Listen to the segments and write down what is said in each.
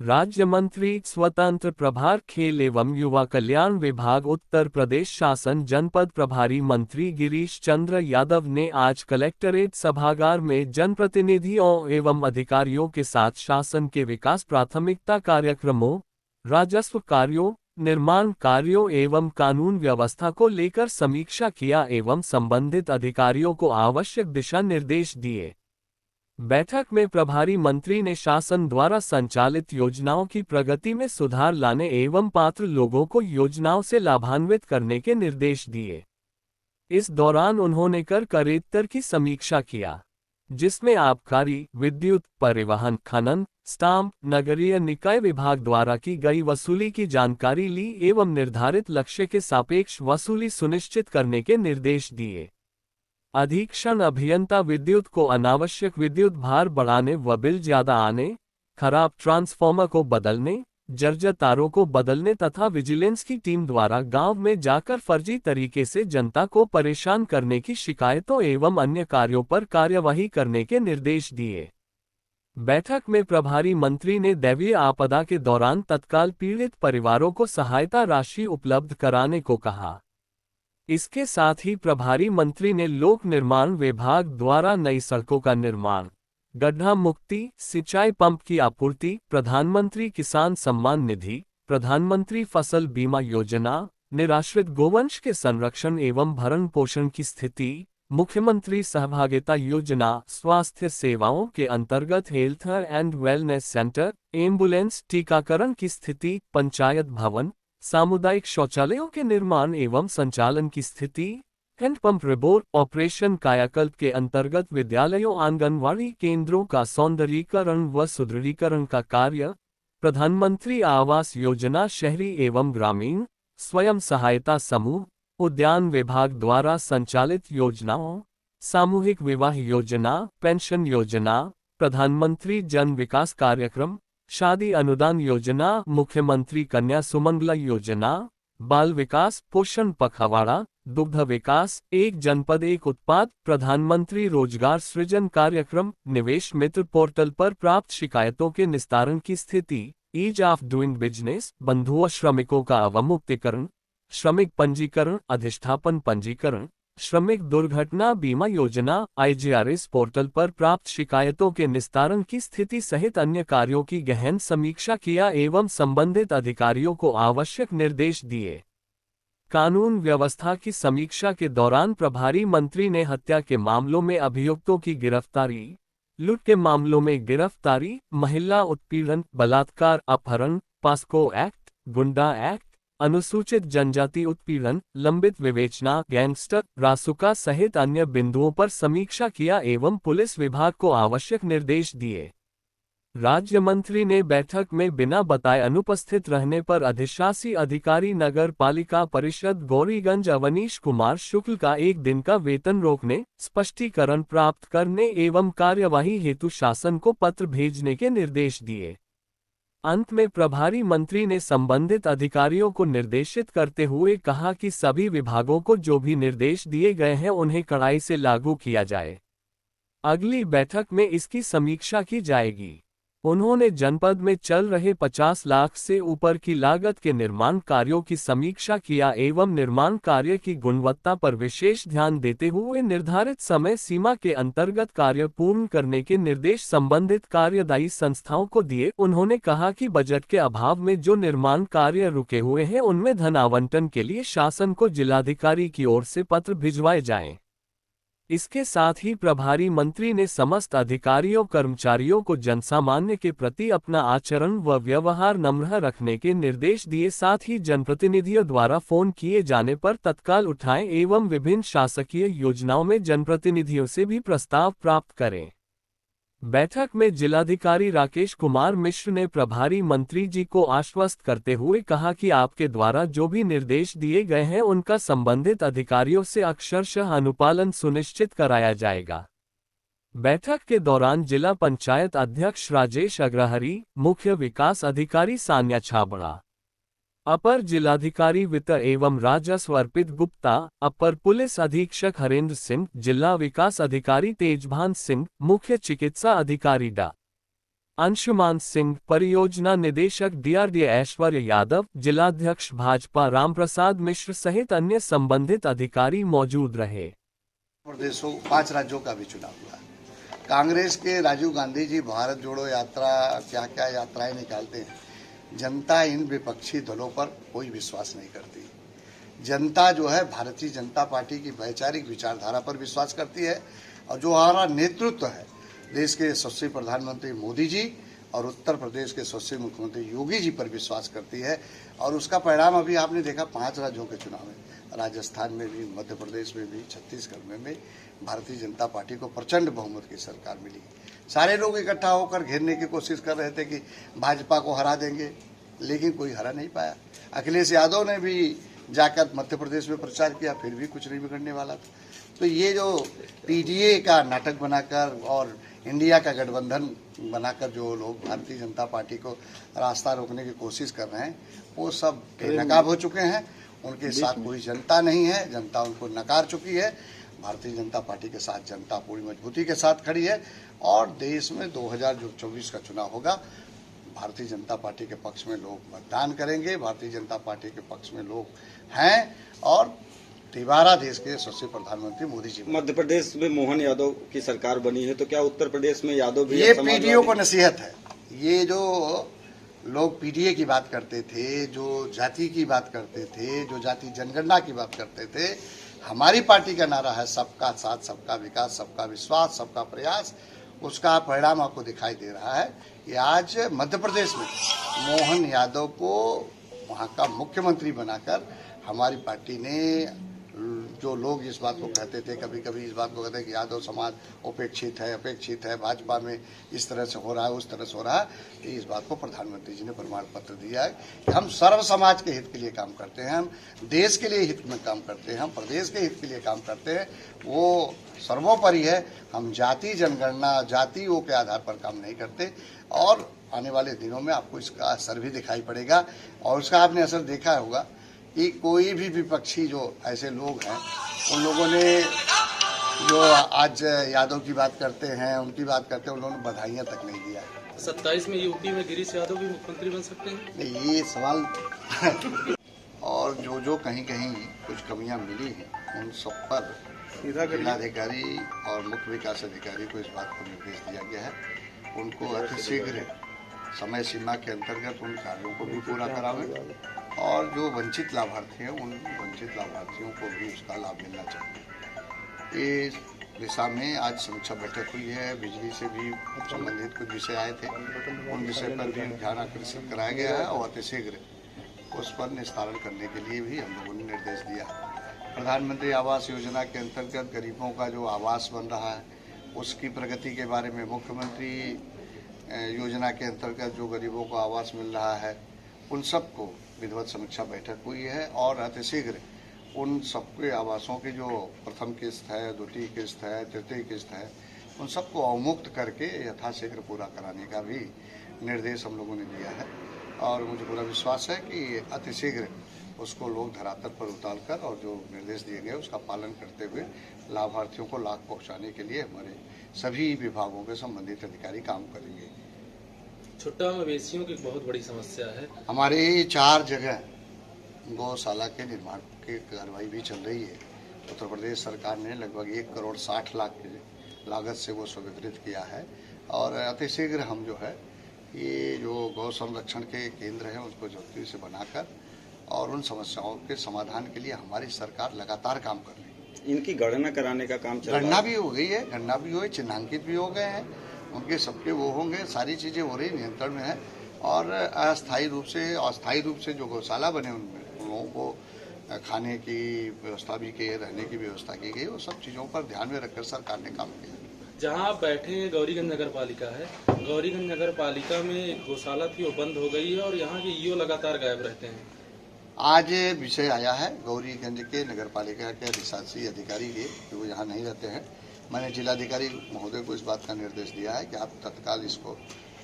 राज्य मंत्री स्वतंत्र प्रभार खेल एवं युवा कल्याण विभाग उत्तर प्रदेश शासन जनपद प्रभारी मंत्री गिरीश चंद्र यादव ने आज कलेक्टरेट सभागार में जनप्रतिनिधियों एवं अधिकारियों के साथ शासन के विकास प्राथमिकता कार्यक्रमों, राजस्व कार्यों, निर्माण कार्यों एवं कानून व्यवस्था को लेकर समीक्षा किया एवं संबंधित अधिकारियों को आवश्यक दिशा निर्देश दिए। बैठक में प्रभारी मंत्री ने शासन द्वारा संचालित योजनाओं की प्रगति में सुधार लाने एवं पात्र लोगों को योजनाओं से लाभान्वित करने के निर्देश दिए। इस दौरान उन्होंने कर करेत्तर की समीक्षा किया, जिसमें आबकारी, विद्युत, परिवहन, खनन, स्टाम्प, नगरीय निकाय विभाग द्वारा की गई वसूली की जानकारी ली एवं निर्धारित लक्ष्य के सापेक्ष वसूली सुनिश्चित करने के निर्देश दिए। अधीक्षण अभियंता विद्युत को अनावश्यक विद्युत भार बढ़ाने व बिल ज्यादा आने, खराब ट्रांसफार्मर को बदलने, जर्जर तारों को बदलने तथा विजिलेंस की टीम द्वारा गांव में जाकर फर्जी तरीके से जनता को परेशान करने की शिकायतों एवं अन्य कार्यों पर कार्यवाही करने के निर्देश दिए। बैठक में प्रभारी मंत्री ने दैवीय आपदा के दौरान तत्काल पीड़ित परिवारों को सहायता राशि उपलब्ध कराने को कहा। इसके साथ ही प्रभारी मंत्री ने लोक निर्माण विभाग द्वारा नई सड़कों का निर्माण, गड्ढा मुक्ति, सिंचाई पंप की आपूर्ति, प्रधानमंत्री किसान सम्मान निधि, प्रधानमंत्री फसल बीमा योजना, निराश्रित गोवंश के संरक्षण एवं भरण पोषण की स्थिति, मुख्यमंत्री सहभागिता योजना, स्वास्थ्य सेवाओं के अंतर्गत health and wellness centre, ambulance, टीकाकरण की स्थिति, पंचायत भवन, सामुदायिक शौचालयों के निर्माण एवं संचालन की स्थिति, हैंडपंप रिपोर्ट, ऑपरेशन कायाकल्प के अंतर्गत विद्यालयों, आंगनवाड़ी केंद्रों का सौंदर्यीकरण व सुदृढ़ीकरण का कार्य, प्रधानमंत्री आवास योजना शहरी एवं ग्रामीण, स्वयं सहायता समूह, उद्यान विभाग द्वारा संचालित योजनाओं, सामूहिक विवाह योजना, पेंशन योजना, प्रधानमंत्री जन विकास कार्यक्रम, शादी अनुदान योजना, मुख्यमंत्री कन्या सुमंगला योजना, बाल विकास, पोषण पखवाड़ा, दुग्ध विकास, एक जनपद एक उत्पाद, प्रधानमंत्री रोजगार सृजन कार्यक्रम, निवेश मित्र पोर्टल पर प्राप्त शिकायतों के निस्तारण की स्थिति, ईज ऑफ डूइंग बिजनेस, बंधुआ श्रमिकों का अवमुक्तीकरण, श्रमिक पंजीकरण, अधिष्ठापन पंजीकरण, श्रमिक दुर्घटना बीमा योजना, IGRS पोर्टल पर प्राप्त शिकायतों के निस्तारण की स्थिति सहित अन्य कार्यों की गहन समीक्षा किया एवं संबंधित अधिकारियों को आवश्यक निर्देश दिए। कानून व्यवस्था की समीक्षा के दौरान प्रभारी मंत्री ने हत्या के मामलों में अभियुक्तों की गिरफ्तारी, लूट के मामलों में गिरफ्तारी, महिला उत्पीड़न, बलात्कार, अपहरण, पास्को एक्ट, गुंडा एक्ट, अनुसूचित जनजाति उत्पीड़न, लंबित विवेचना, गैंगस्टर, रासुका सहित अन्य बिंदुओं पर समीक्षा किया एवं पुलिस विभाग को आवश्यक निर्देश दिए। राज्य मंत्री ने बैठक में बिना बताए अनुपस्थित रहने पर अधिशासी अधिकारी नगर पालिका परिषद गौरीगंज अवनीश कुमार शुक्ल का 1 दिन का वेतन रोकने, स्पष्टीकरण प्राप्त करने एवं कार्यवाही हेतु शासन को पत्र भेजने के निर्देश दिए। अंत में प्रभारी मंत्री ने संबंधित अधिकारियों को निर्देशित करते हुए कहा कि सभी विभागों को जो भी निर्देश दिए गए हैं उन्हें कड़ाई से लागू किया जाए। अगली बैठक में इसकी समीक्षा की जाएगी। उन्होंने जनपद में चल रहे 50 लाख से ऊपर की लागत के निर्माण कार्यों की समीक्षा किया एवं निर्माण कार्य की गुणवत्ता पर विशेष ध्यान देते हुए निर्धारित समय सीमा के अंतर्गत कार्य पूर्ण करने के निर्देश संबंधित कार्यदायी संस्थाओं को दिए। उन्होंने कहा कि बजट के अभाव में जो निर्माण कार्य रुके हुए हैं उनमें धन आवंटन के लिए शासन को जिलाधिकारी की ओर से पत्र भिजवाए जाएं। इसके साथ ही प्रभारी मंत्री ने समस्त अधिकारियों कर्मचारियों को जनसामान्य के प्रति अपना आचरण व व्यवहार नम्र रखने के निर्देश दिए। साथ ही जनप्रतिनिधियों द्वारा फोन किए जाने पर तत्काल उठाएं एवं विभिन्न शासकीय योजनाओं में जनप्रतिनिधियों से भी प्रस्ताव प्राप्त करें। बैठक में जिलाधिकारी राकेश कुमार मिश्र ने प्रभारी मंत्री जी को आश्वस्त करते हुए कहा कि आपके द्वारा जो भी निर्देश दिए गए हैं उनका संबंधित अधिकारियों से अक्षरशः अनुपालन सुनिश्चित कराया जाएगा। बैठक के दौरान जिला पंचायत अध्यक्ष राजेश अग्रहरी, मुख्य विकास अधिकारी सान्या छाबड़ा, अपर जिलाधिकारी वित्त एवं राजस्व अर्पित गुप्ता, अपर पुलिस अधीक्षक हरेंद्र सिंह, जिला विकास अधिकारी तेजभान सिंह, मुख्य चिकित्सा अधिकारी डा। अंशुमान सिंह, परियोजना निदेशक DRDA ऐश्वर्य यादव, जिलाध्यक्ष भाजपा रामप्रसाद मिश्र सहित अन्य संबंधित अधिकारी मौजूद रहे। प्रदेशों 5 राज्यों का भी चुनाव हुआ। कांग्रेस के राजीव गांधी जी भारत जोड़ो यात्रा क्या क्या यात्राएं निकालते हैं। जनता इन विपक्षी दलों पर कोई विश्वास नहीं करती। जनता जो है भारतीय जनता पार्टी की वैचारिक विचारधारा पर विश्वास करती है और जो हमारा नेतृत्व है देश के यशस्वी प्रधानमंत्री मोदी जी और उत्तर प्रदेश के यशस्वी मुख्यमंत्री योगी जी पर विश्वास करती है। और उसका परिणाम अभी आपने देखा 5 राज्यों के चुनाव में, राजस्थान में भी, मध्य प्रदेश में भी, छत्तीसगढ़ में भी भारतीय जनता पार्टी को प्रचंड बहुमत की सरकार मिली। सारे लोग इकट्ठा होकर घेरने की कोशिश कर रहे थे कि भाजपा को हरा देंगे, लेकिन कोई हरा नहीं पाया। अखिलेश यादव ने भी जाकर मध्य प्रदेश में प्रचार किया, फिर भी कुछ नहीं बिगड़ने वाला था। तो ये जो PDA का नाटक बनाकर और इंडिया का गठबंधन बनाकर जो लोग भारतीय जनता पार्टी को रास्ता रोकने की कोशिश कर रहे हैं, वो सब बेनकाब हो चुके हैं। उनके साथ कोई जनता नहीं है, जनता उनको नकार चुकी है। भारतीय जनता पार्टी के साथ जनता पूरी मजबूती के साथ खड़ी है और देश में 2024 का चुनाव होगा। भारतीय जनता पार्टी के पक्ष में लोग मतदान करेंगे, भारतीय जनता पार्टी के पक्ष में लोग हैं और तिवारा देश के यशस्वी प्रधानमंत्री मोदी जी। मध्य प्रदेश में मोहन यादव की सरकार बनी है, तो क्या उत्तर प्रदेश में यादव भी? ये PDO को नसीहत है। ये जो लोग PDA की बात करते थे, जो जाति की बात करते थे, जो जाति जनगणना की बात करते थे, हमारी पार्टी का नारा है सबका साथ, सबका विकास, सबका विश्वास, सबका प्रयास। उसका परिणाम आपको दिखाई दे रहा है कि आज मध्य प्रदेश में मोहन यादव को वहाँ का मुख्यमंत्री बनाकर हमारी पार्टी ने, जो लोग इस बात को कहते थे, कभी कभी इस बात को कहते हैं कि यादव समाज उपेक्षित है, अपेक्षित है, भाजपा में इस तरह से हो रहा है, उस तरह से हो रहा है, इस बात को प्रधानमंत्री जी ने प्रमाण पत्र दिया है कि हम सर्व समाज के हित के लिए काम करते हैं, हम देश के लिए हित में काम करते हैं, हम प्रदेश के हित के लिए काम करते हैं। वो सर्वोपरि है। हम जाति जनगणना, जातियों के आधार पर काम नहीं करते। और आने वाले दिनों में आपको इसका असर भी दिखाई पड़ेगा और उसका आपने असर देखा होगा कि कोई भी विपक्षी जो ऐसे लोग हैं, उन लोगों ने जो आज यादव की बात करते हैं, उनकी बात करते हैं, उन्होंने बधाइयां तक नहीं दिया। 27 में यूपी में गिरीश यादव भी मुख्यमंत्री बन सकते हैं? नहीं, ये सवाल और जो कहीं कहीं कुछ कमियां मिली हैं, उन सब पर जिलाधिकारी और मुख्य विकास अधिकारी को इस बात को निर्देश दिया गया है, उनको अतिशीघ्र समय सीमा के अंतर्गत उन कार्यों को भी पूरा करावें और जो वंचित लाभार्थी हैं, उन वंचित लाभार्थियों को भी उसका लाभ मिलना चाहिए। इस दिशा में आज समीक्षा बैठक हुई है। बिजली से भी संबंधित कुछ विषय आए थे, उन विषय पर भी ध्यान आकर्षित कराया गया है और अतिशीघ्र उस पर निस्तारण करने के लिए भी हम लोगों ने निर्देश दिया। प्रधानमंत्री आवास योजना के अंतर्गत गरीबों का जो आवास बन रहा है, उसकी प्रगति के बारे में, मुख्यमंत्री योजना के अंतर्गत जो गरीबों को आवास मिल रहा है, उन सबको विधिवत समीक्षा बैठक हुई है और अतिशीघ्र उन सबके आवासों की जो प्रथम किस्त है, द्वितीय किस्त है, तृतीय किस्त है, उन सबको अवमुक्त करके यथाशीघ्र पूरा कराने का भी निर्देश हम लोगों ने दिया है। और मुझे पूरा विश्वास है कि अतिशीघ्र उसको लोग धरातल पर उतारकर और जो निर्देश दिए गए उसका पालन करते हुए लाभार्थियों को लाभ पहुंचाने के लिए हमारे सभी विभागों के संबंधित अधिकारी काम करेंगे। छुट्टा मवेशियों की बहुत बड़ी समस्या है। हमारे 4 जगह गौशाला के निर्माण की कार्रवाई भी चल रही है। उत्तर प्रदेश सरकार ने लगभग 1 करोड़ 60 लाख की लागत से वो स्वीकृत किया है और अतिशीघ्र हम जो है ये जो गौ संरक्षण के केंद्र हैं उसको जल्दी से बनाकर और उन समस्याओं के समाधान के लिए हमारी सरकार लगातार काम कर रही है। इनकी गणना कराने का काम चल रहा है। गणना भी हो गई है, गणना भी हुई, चिन्हांकित भी हो गए हैं, उनके सबके वो होंगे, सारी चीज़ें हो रही, नियंत्रण में है। और अस्थायी रूप से जो गौशाला बने उनमें उन लोगों को खाने की व्यवस्था भी की, रहने की व्यवस्था की गई, वो सब चीज़ों पर ध्यान में रखकर सरकार ने काम किया। जहाँ आप बैठे हैं गौरीगंज नगर पालिका है, गौरीगंज नगर पालिका में एक गौशाला थी, वो बंद हो गई है और यहाँ के ईओ लगातार गायब रहते हैं। आज विषय आया है गौरीगंज के नगर पालिका के अधिशासी अधिकारी के, कि वो यहाँ नहीं रहते हैं। मैंने जिलाधिकारी महोदय को इस बात का निर्देश दिया है कि आप तत्काल इसको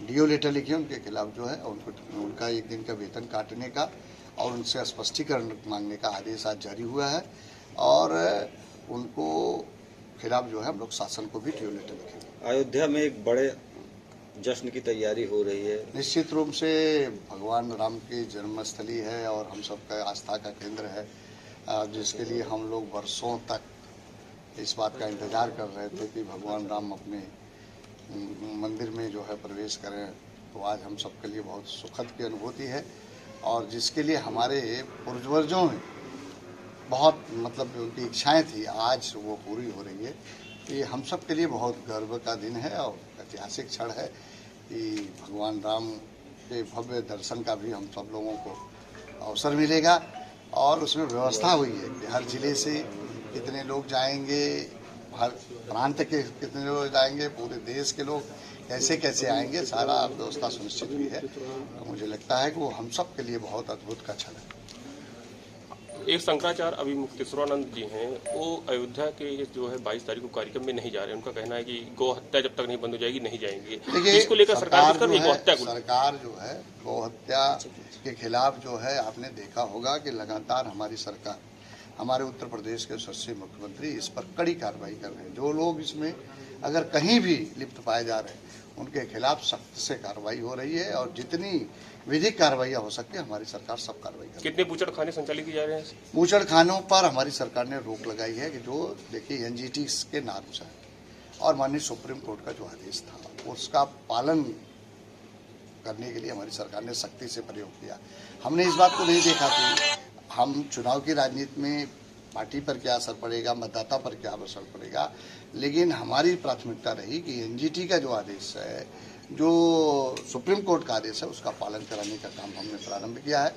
DO लेटर लिखिए उनके खिलाफ जो है, उनका 1 दिन का वेतन काटने का और उनसे स्पष्टीकरण मांगने का आदेश आज जारी हुआ है और उनको खिलाफ जो है हम लोग शासन को भी DO लेटर लिखेंगे। अयोध्या में एक बड़े जश्न की तैयारी हो रही है। निश्चित रूप से भगवान राम की जन्मस्थली है और हम सबका आस्था का केंद्र है, जिसके लिए हम लोग वर्षों तक इस बात का इंतजार कर रहे थे कि भगवान राम अपने मंदिर में जो है प्रवेश करें। तो आज हम सबके लिए बहुत सुखद की अनुभूति है और जिसके लिए हमारे पूर्वजों में बहुत मतलब उनकी इच्छाएं थी, आज वो पूरी हो रही है। ये हम सब के लिए बहुत गर्व का दिन है और ऐतिहासिक क्षण है कि भगवान राम के भव्य दर्शन का भी हम सब लोगों को अवसर मिलेगा। और उसमें व्यवस्था हुई है कि हर जिले से कितने लोग जाएंगे, हर प्रांत के कितने लोग जाएंगे, पूरे देश के लोग कैसे कैसे आएंगे, सारा व्यवस्था सुनिश्चित हुई है। तो मुझे लगता है कि वो हम सब के लिए बहुत अद्भुत का क्षण है। एक शंकराचार्य अभिमुक्तेश्वरानंद जी हैं, वो अयोध्या के जो है 22 तारीख को कार्यक्रम में नहीं जा रहे हैं। उनका कहना है कि गौ हत्या जब तक नहीं बंद हो जाएगी नहीं जाएंगे। इसको लेकर सरकार जो है गौ हत्या के खिलाफ जो है, आपने देखा होगा कि लगातार हमारी सरकार, हमारे उत्तर प्रदेश के यशस्वी मुख्यमंत्री इस पर कड़ी कार्रवाई कर रहे हैं। जो लोग इसमें अगर कहीं भी लिप्त पाए जा रहे हैं उनके खिलाफ सख्त से कार्रवाई हो रही है और जितनी विधिक कार्रवाइयाँ हो सकती है हमारी सरकार सब कार्रवाई कर रही है। कितने बूचड़ खाने संचालित किए जा रहे हैं? बूचड़ खानों पर हमारी सरकार ने रोक लगाई है कि जो देखिए एनजीटी के नॉर्म्स है और माननीय सुप्रीम कोर्ट का जो आदेश था उसका पालन करने के लिए हमारी सरकार ने सख्ती से प्रयोग किया। हमने इस बात को नहीं देखा कि हम चुनाव की राजनीति में पार्टी पर क्या असर पड़ेगा, मतदाता पर क्या असर पड़ेगा, लेकिन हमारी प्राथमिकता रही कि एनजीटी का जो आदेश है, जो सुप्रीम कोर्ट का आदेश है, उसका पालन कराने का काम हमने प्रारंभ किया है।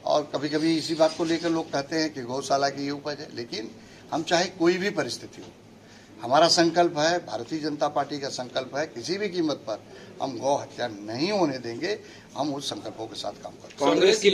और कभी कभी इसी बात को लेकर लोग कहते हैं कि गौशाला की ये उपज है, लेकिन हम चाहे कोई भी परिस्थिति हो, हमारा संकल्प है, भारतीय जनता पार्टी का संकल्प है, किसी भी कीमत पर हम गौ हत्या नहीं होने देंगे। हम उस संकल्पों के साथ काम करते हैं। कांग्रेस की